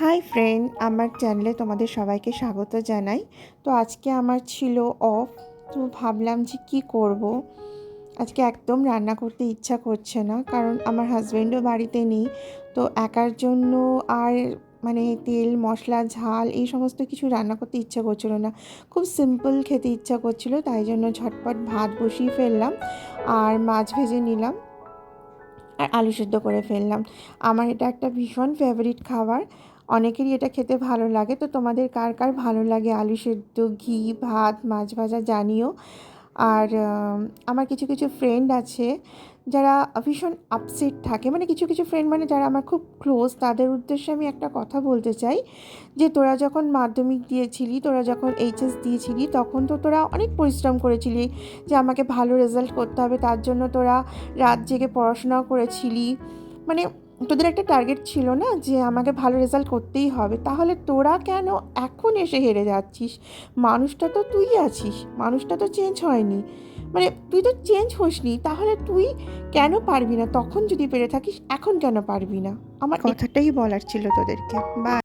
Hi friend, আমার চ্যানেলে তোমাদের সবাইকে স্বাগত জানাই। তো আজকে আমার ছিল অফ, তো ভাবলাম যে কী করব। আজকে একদম রান্না করতে ইচ্ছা করছে না, কারণ আমার হাজব্যান্ডও বাড়িতে নেই। তো একার জন্য আর মানে তেল মশলা ঝাল এই সমস্ত কিছু রান্না করতে ইচ্ছা করছিল না। খুব সিম্পল খেতে ইচ্ছা করছিল, তাই জন্য ঝটপট ভাত বসিয়ে ফেললাম আর মাছ ভেজে নিলাম আর আলু সেদ্ধ করে ফেললাম। আমার এটা একটা ভীষণ ফেভারিট খাবার, অনেকেরই এটা খেতে ভালো লাগে। তো তোমাদের কার কার ভালো লাগে আলু সেদ্ধ, ঘি ভাত, মাছ ভাজা জানিও। আর আমার কিছু কিছু ফ্রেন্ড আছে যারা ভীষণ আপসেট থাকে, মানে কিছু কিছু ফ্রেন্ড মানে যারা আমার খুব ক্লোজ, তাদের উদ্দেশ্যে আমি একটা কথা বলতে চাই যে তোরা যখন মাধ্যমিক দিয়েছিলি, তোরা যখন এইচএস দিয়েছিলি, তখন তো তোরা অনেক পরিশ্রম করেছিলি যে আমাকে ভালো রেজাল্ট করতে হবে, তার জন্য তোরা রাত জেগে পড়াশোনাও করেছিলি। মানে তোদের একটা টার্গেট ছিল না যে আমাকে ভালো রেজাল্ট করতেই হবে? তাহলে তোরা কেন এখন এসে হেরে যাচ্ছিস? মানুষটা তো তুই আছিস, মানুষটা তো চেঞ্জ হয়নি। মানে তুই তো চেঞ্জ হোসনি, তাহলে তুই কেন পারবি না? তখন যদি পেরে থাকিস, এখন কেন পারবি না? আমার কথাটাই বলার ছিল তোদেরকে। বা